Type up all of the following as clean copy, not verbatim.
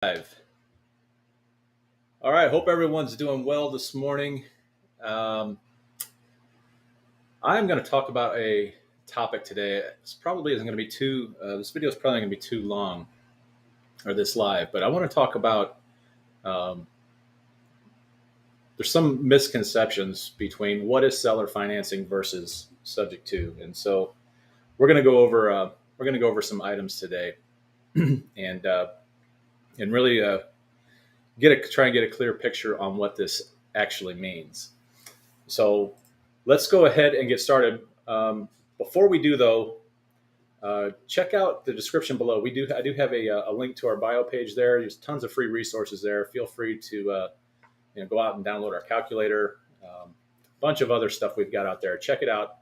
Live. All right. Hope everyone's doing well this morning. Um, I'm going to talk about a topic today. It's probably isn't going to be too. This video is probably going to be too long, or this live. But I want to talk about. Um, there's some misconceptions between what is seller financing versus subject to, and so we're going to go over. We're going to go over some items today, and and really try and get a clear picture on what this actually means. So let's go ahead and get started. Before we do, though, check out the description below. I do have a link to our bio page there. There's tons of free resources there. Feel free to go out and download our calculator. A bunch of other stuff we've got out there. Check it out.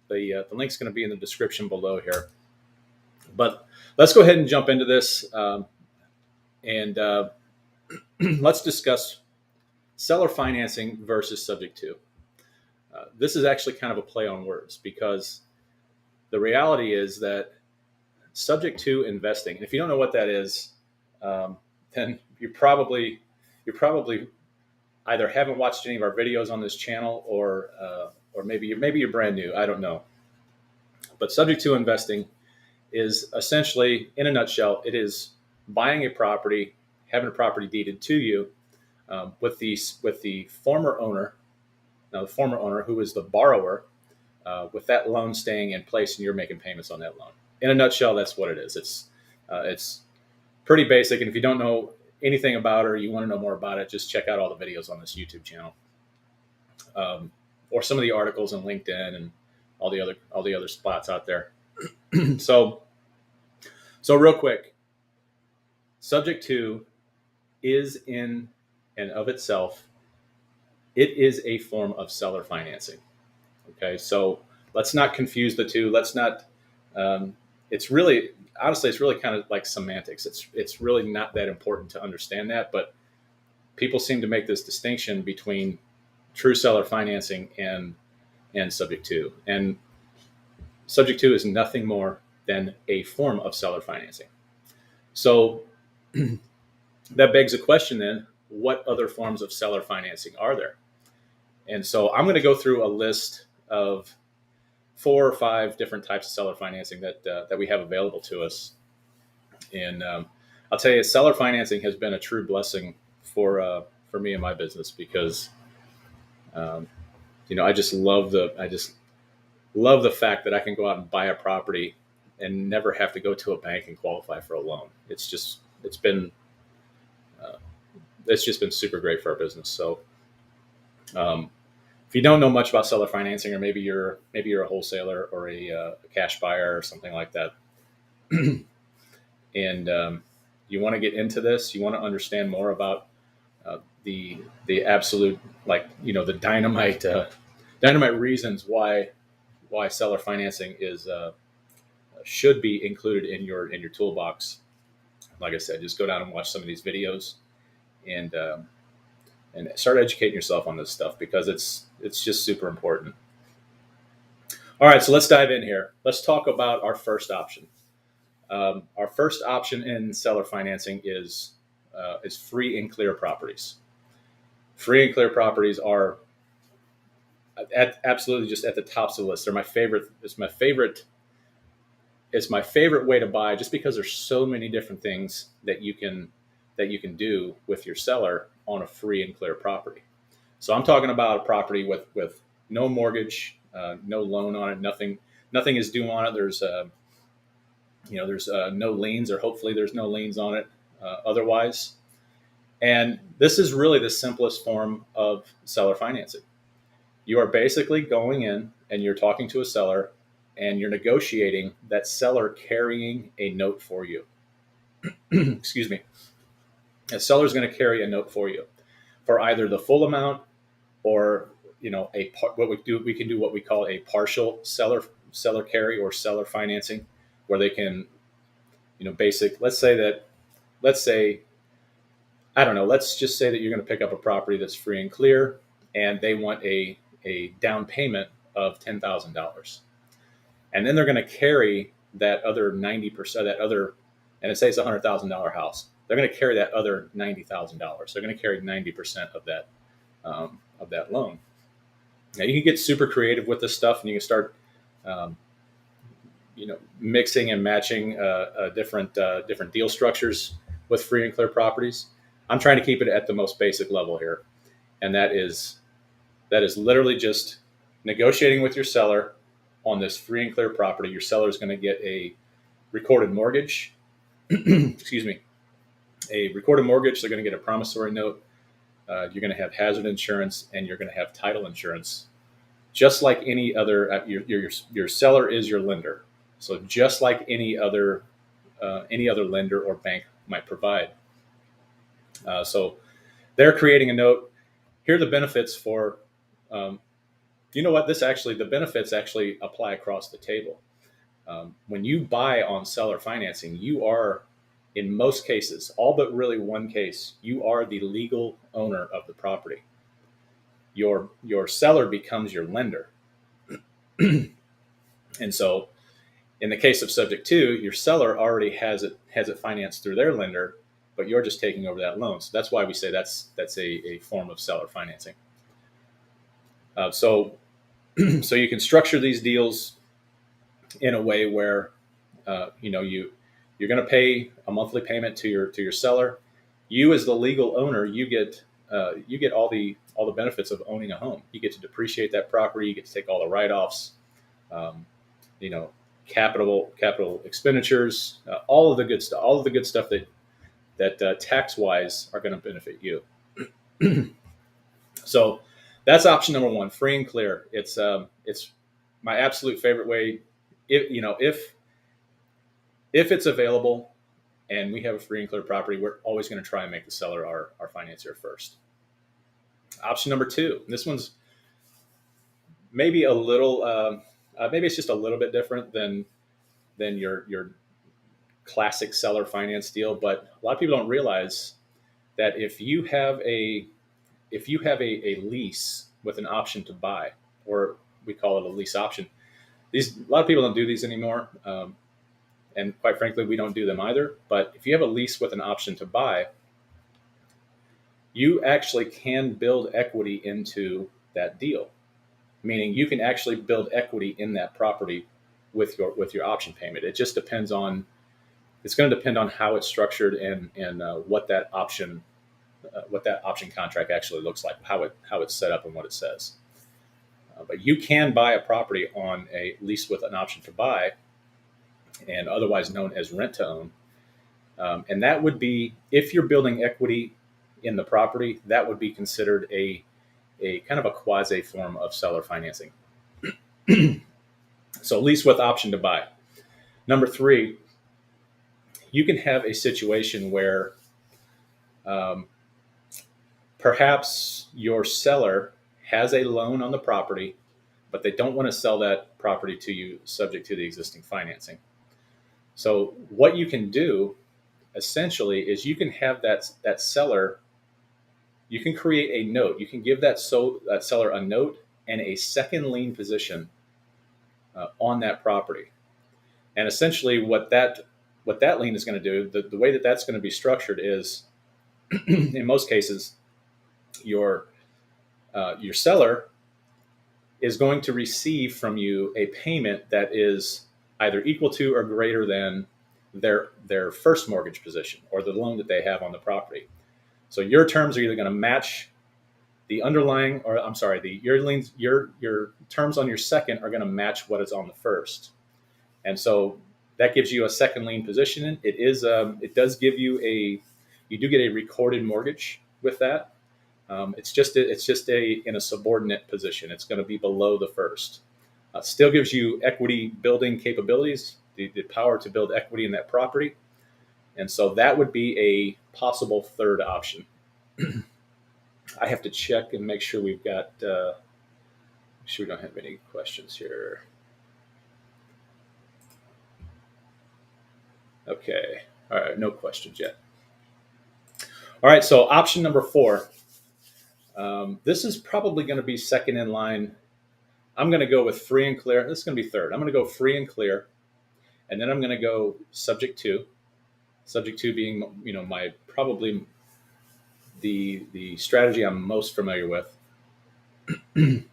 The link's going to be in the description below here. But let's go ahead and jump into this, and let's discuss seller financing versus subject to. This is actually kind of a play on words because the reality is that subject to investing, and if you don't know what that is, then you probably either haven't watched any of our videos on this channel or maybe you're brand new. I don't know. But subject to investing is essentially, in a nutshell, it is buying a property, having a property deeded to you with the former owner. Now, the former owner, who is the borrower, with that loan staying in place, and you're making payments on that loan. In a nutshell, that's what it is. It's pretty basic, and if you don't know anything about it or you want to know more about it, just check out all the videos on this YouTube channel, or some of the articles on LinkedIn and all the other spots out there. So real quick, subject to is in and of itself. It is a form of seller financing. Okay, so let's not confuse the two. Let's not. It's really, honestly, it's really kind of like semantics. It's really not that important to understand that, but people seem to make this distinction between true seller financing and subject to. And subject to is nothing more than a form of seller financing. So that begs a question then: what other forms of seller financing are there? And so I'm going to go through a list of 4 or 5 different types of seller financing that we have available to us. And I'll tell you, seller financing has been a true blessing for me and my business because I just love the fact that I can go out and buy a property and never have to go to a bank and qualify for a loan. It's just been super great for our business. So. If you don't know much about seller financing, or maybe you're a wholesaler or a cash buyer or something like that, and you want to get into this, you want to understand more about the absolute, the dynamite reasons why seller financing is should be included in your toolbox. Like I said, just go down and watch some of these videos and start educating yourself on this stuff because it's just super important. All right, so let's dive in here. Let's talk about our first option. Our first option in seller financing is free and clear properties. Free and clear properties are absolutely just at the tops of the list. They're my favorite. It's my favorite way to buy, just because there's so many different things that you can do with your seller on a free and clear property. So I'm talking about a property with no mortgage, no loan on it, nothing is due on it. There's no liens, or hopefully there's no liens on it otherwise. And this is really the simplest form of seller financing. You are basically going in and you're talking to a seller and you're negotiating that seller carrying a note for you. Excuse me. A seller is going to carry a note for you for either the full amount or we can do what we call a partial seller carry or seller financing, where they can let's just say that you're going to pick up a property that's free and clear and they want a down payment of $10,000, and then they're going to carry that other 90%, and say it's a $100,000 house. they're going to carry that other $90,000. They're going to carry 90% of that loan. Now you can get super creative with this stuff, and you can start, um, mixing and matching different deal structures with free and clear properties. I'm trying to keep it at the most basic level here, and that is literally just negotiating with your seller on this free and clear property. Your seller is going to get a recorded mortgage. Excuse me, a recorded mortgage. They're going to get a promissory note. You're going to have hazard insurance, and you're going to have title insurance, just like any other. Your seller is your lender, so just like any other lender or bank might provide. So they're creating a note. Here are the benefits for. You know what? The benefits actually apply across the table. When you buy on seller financing, you are, in most cases, all but really one case, you are the legal owner of the property. Your seller becomes your lender. And so in the case of subject to, your seller already has it financed through their lender, but you're just taking over that loan. So that's why we say that's a form of seller financing. So you can structure these deals in a way where you're going to pay a monthly payment to your seller. You, as the legal owner, you get all the benefits of owning a home. You get to depreciate that property. You get to take all the write-offs, um, you know, capital expenditures, all of the good stuff that tax wise are going to benefit you. So that's option number one, free and clear. It's my absolute favorite way. If it's available and we have a free and clear property, we're always going to try and make the seller our financier first. Option number two, this one's maybe a little, maybe it's just a little bit different than your classic seller finance deal. But a lot of people don't realize that if you have a lease with an option to buy, or we call it a lease option, a lot of people don't do these anymore. And quite frankly, we don't do them either. But if you have a lease with an option to buy, you actually can build equity into that deal. Meaning you can actually build equity in that property with your option payment. It just depends on, it's going to depend on how it's structured and what that option contract actually looks like, how it's set up and what it says. But you can buy a property on a lease with an option to buy, and otherwise known as rent to own. And that would be, if you're building equity in the property, that would be considered a kind of a quasi form of seller financing. So lease with option to buy. Number three, you can have a situation where perhaps your seller has a loan on the property, but they don't want to sell that property to you subject to the existing financing. So what you can do essentially is you can have that seller, you can create a note. You can give that seller a note and a second lien position on that property. And essentially what that lien is going to do, the way that that's going to be structured is, in most cases, your seller is going to receive from you a payment that is either equal to or greater than their first mortgage position or the loan that they have on the property. So your terms are either going to match the underlying, or I'm sorry, your terms on your second are going to match what is on the first, and so that gives you a second lien position. It does give you you do get a recorded mortgage with that. It's just in a subordinate position. It's going to be below the first. Still gives you equity building capabilities, the power to build equity in that property. And so that would be a possible third option. I have to check and make sure we've got, we don't have any questions here. Okay. All right. No questions yet. All right. So option number four. This is probably going to be second in line. I'm going to go with free and clear. This is going to be third. I'm going to go free and clear. And then I'm going to go subject to. Subject to being, my probably the strategy I'm most familiar with. And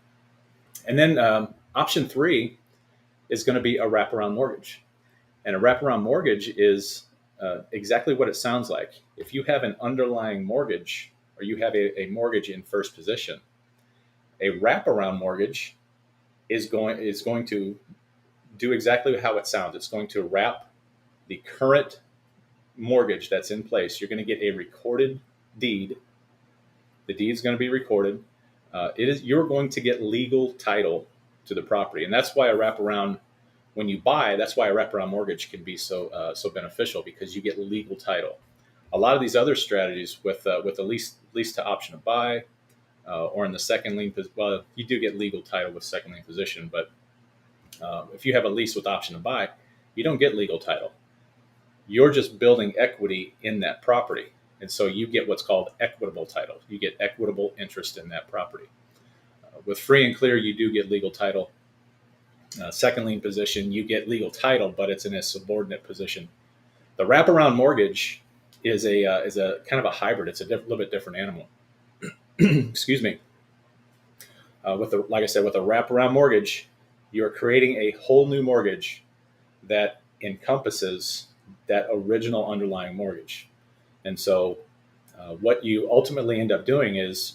then option three is going to be a wraparound mortgage. And a wraparound mortgage is exactly what it sounds like. If you have an underlying mortgage or you have a mortgage in first position, a wraparound mortgage is going to do exactly how it sounds. It's going to wrap the current mortgage that's in place. You're going to get a recorded deed. The deed's going to be recorded. You're going to get legal title to the property, and that's why a wraparound. When you buy, that's why a wraparound mortgage can be so beneficial, because you get legal title. A lot of these other strategies with a lease to option to buy, or in the second lien, well, you do get legal title with second lien position, but if you have a lease with option to buy, you don't get legal title. You're just building equity in that property. And so you get what's called equitable title. You get equitable interest in that property. With free and clear, you do get legal title. Second lien position, you get legal title, but it's in a subordinate position. The wraparound mortgage is a kind of a hybrid. It's a little bit different animal. Excuse me. Like I said, with a wraparound mortgage, you're creating a whole new mortgage that encompasses that original underlying mortgage. And so what you ultimately end up doing is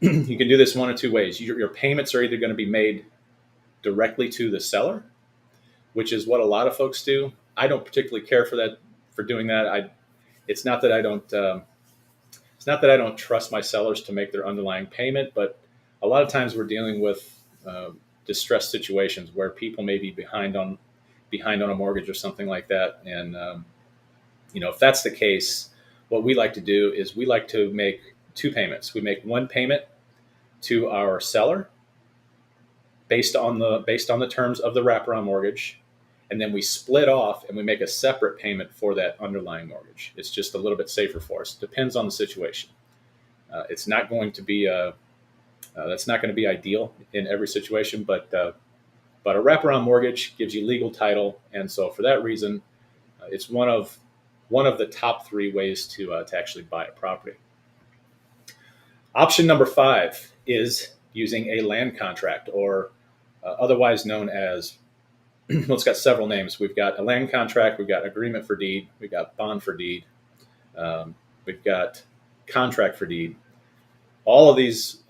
you can do this one of two ways. Your payments are either going to be made directly to the seller, which is what a lot of folks do. I don't particularly care for doing that. It's not that I don't trust my sellers to make their underlying payment, but a lot of times we're dealing with distressed situations where people may be behind on a mortgage or something like that. And if that's the case, what we like to do is we like to make two payments. We make one payment to our seller based on the terms of the wraparound mortgage, and then we split off and we make a separate payment for that underlying mortgage. It's just a little bit safer for us. Depends on the situation. It's not going to be that's not going to be ideal in every situation, but a wraparound mortgage gives you legal title, and so for that reason, it's one of the top three ways to actually buy a property. Option number 5 is using a land contract, or otherwise known as, well, it's got several names. We've got a land contract, we've got agreement for deed, we've got bond for deed, we've got contract for deed. All of these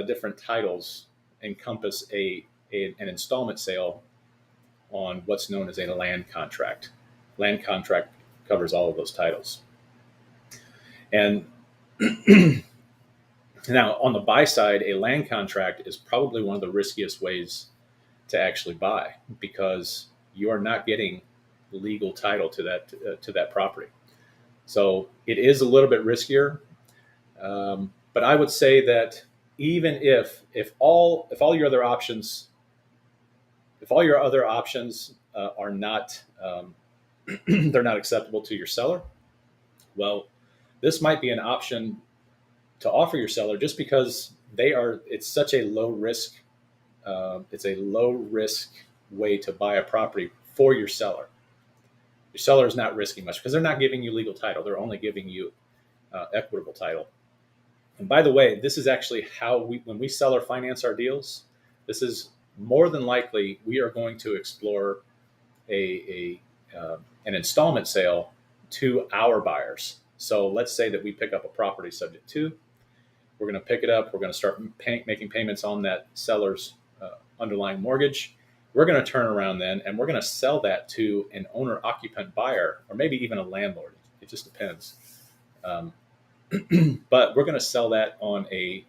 different titles encompass an installment sale on what's known as a land contract. Land contract covers all of those titles. And now on the buy side, a land contract is probably one of the riskiest ways to actually buy, because you are not getting legal title to that property. So it is a little bit riskier. But I would say that even if all your other options are not they're not acceptable to your seller, well, this might be an option to offer your seller, just because it's such a low risk. It's a low risk way to buy a property for your seller. Your seller is not risking much because they're not giving you legal title. They're only giving you equitable title. And by the way, this is actually how when we sell or finance our deals, this is more than likely we are going to explore an installment sale to our buyers. So let's say that we pick up a property subject to. We're going to pick it up. We're going to start making payments on that seller's underlying mortgage. We're going to turn around then and we're going to sell that to an owner-occupant buyer, or maybe even a landlord. It just depends. But we're going to sell that on a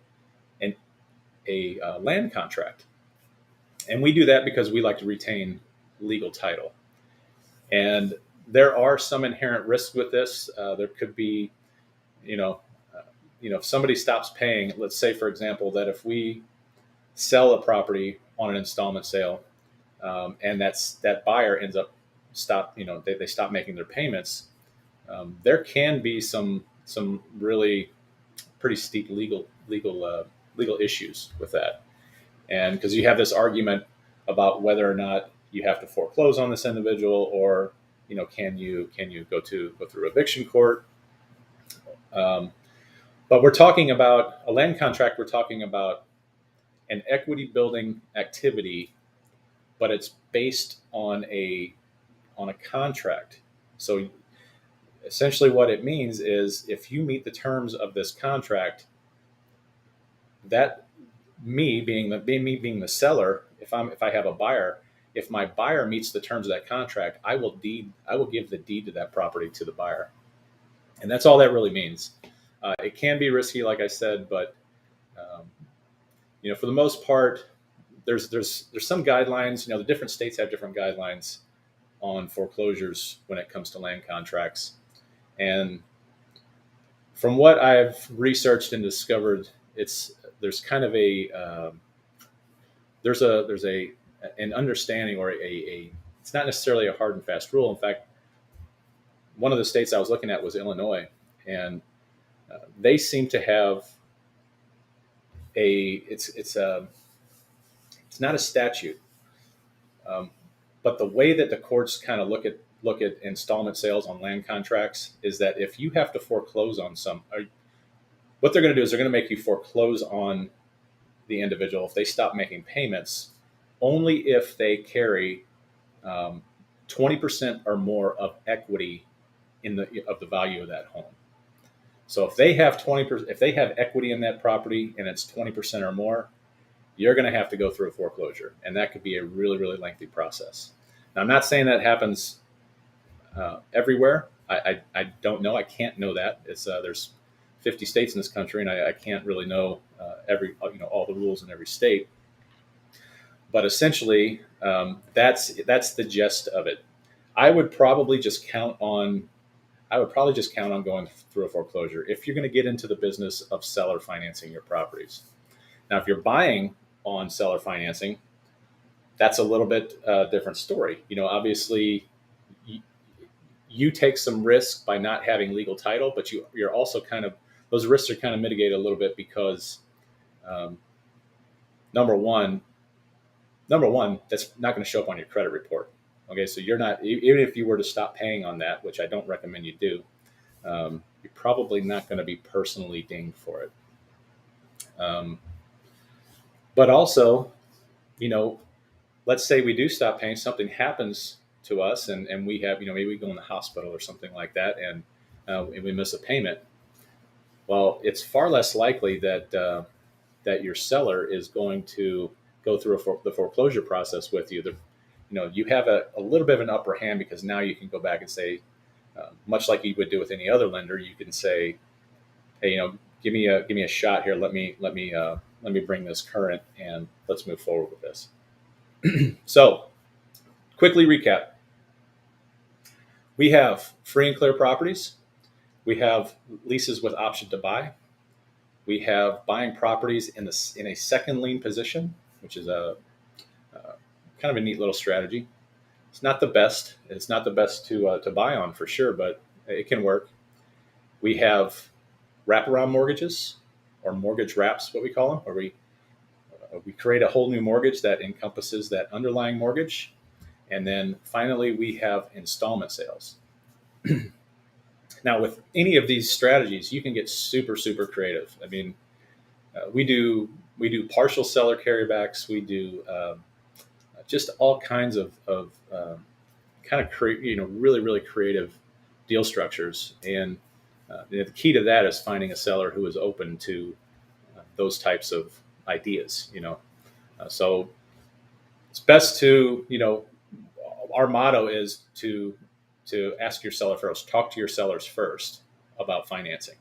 land contract. And we do that because we like to retain legal title. And there are some inherent risks with this. There could be, if somebody stops paying, let's say, for example, that if we sell a property on an installment sale, and that buyer ends up they stop making their payments, there can be some really pretty steep legal issues with that. And because you have this argument about whether or not you have to foreclose on this individual, or can you go through eviction court? But we're talking about a land contract. We're talking about an equity building activity, but it's based on a contract. So essentially, what it means is if you meet the terms of this contract, that me being the seller, if I have a buyer, if my buyer meets the terms of that contract, I will give the deed to that property to the buyer, and that's all that really means. It can be risky, like I said, but um, for the most part, there's some guidelines. The different states have different guidelines on foreclosures when it comes to land contracts, and from what I've researched and discovered, there's kind of there's an understanding, or a it's not necessarily a hard and fast rule. In fact, one of the states I was looking at was Illinois, and they seem to have it's not a statute, um, but the way that the courts kind of look at installment sales on land contracts is that if you have to foreclose on what they're going to do is they're going to make you foreclose on the individual if they stop making payments, only if they carry 20% or more of equity of the value of that home. So if they have 20%, if they have equity in that property and it's 20% or more, you're going to have to go through a foreclosure, and that could be a really, really lengthy process. Now, I'm not saying that happens everywhere. I don't know. I can't know that. There's 50 states in this country, and I can't really know all the rules in every state. But essentially, that's the gist of it. I would probably just count on going through a foreclosure if you're going to get into the business of seller financing your properties. Now, if you're buying on seller financing, that's a little bit different story. Obviously, you take some risk by not having legal title, but you're also those risks are kind of mitigated a little bit because number one, that's not going to show up on your credit report. Okay, so you're not, even if you were to stop paying on that, which I don't recommend you do, you're probably not going to be personally dinged for it. But also, let's say we do stop paying, something happens to us, and we have, maybe we go in the hospital or something like that, and we miss a payment. Well, it's far less likely that your seller is going to go through the foreclosure process with you. You have a little bit of an upper hand because now you can go back and say, much like you would do with any other lender, you can say, hey, give me a shot here. Let me bring this current, and let's move forward with this. So, quickly recap. We have free and clear properties. We have leases with option to buy. We have buying properties in a second lien position, which is a kind of a neat little strategy. It's not the best. It's not the best to buy on for sure, but it can work. We have wraparound mortgages, or mortgage wraps, what we call them, where we create a whole new mortgage that encompasses that underlying mortgage. And then finally, we have installment sales. Now, with any of these strategies, you can get super, super creative. I mean, we do partial seller carrybacks. We do just all kinds of kind of really, really creative deal structures. And the key to that is finding a seller who is open to those types of ideas. So it's best to our motto is to ask your seller first, talk to your sellers first about financing.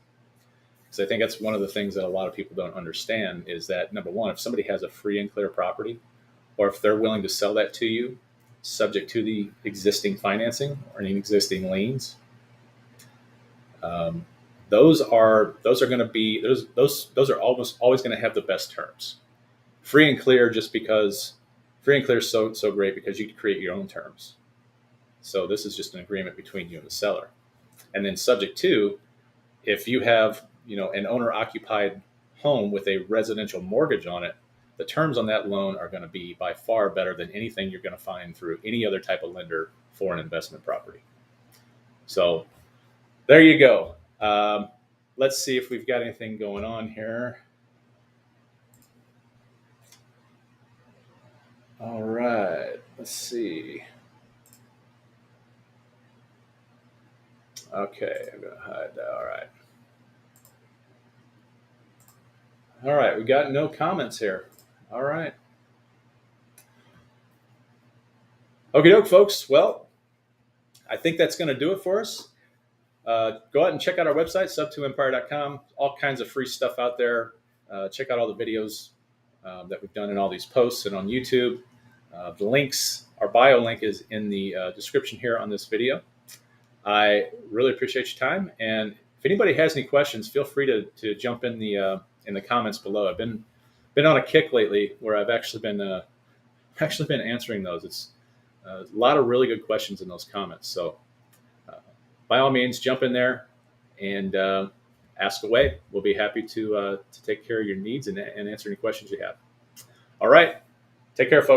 Because I think that's one of the things that a lot of people don't understand is that, number one, if somebody has a free and clear property, or if they're willing to sell that to you, subject to the existing financing or any existing liens, those are almost always going to have the best terms. Free and clear, just because free and clear is so great because you can create your own terms. So this is just an agreement between you and the seller. And then subject to, if you have an owner-occupied home with a residential mortgage on it, the terms on that loan are going to be by far better than anything you're going to find through any other type of lender for an investment property. So there you go. Let's see if we've got anything going on here. All right, let's see. Okay, I'm gonna hide that. All right, we got no comments here. All right. Okay, doke, folks. Well, I think that's going to do it for us. Go out and check out our website, sub2empire.com. All kinds of free stuff out there. Check out all the videos that we've done in all these posts and on YouTube. The links, our bio link is in the description here on this video. I really appreciate your time. And if anybody has any questions, feel free to jump in the comments below. I've been on a kick lately where I've actually been answering those. It's a lot of really good questions in those comments. So by all means, jump in there and ask away. We'll be happy to take care of your needs and answer any questions you have. All right. Take care, folks.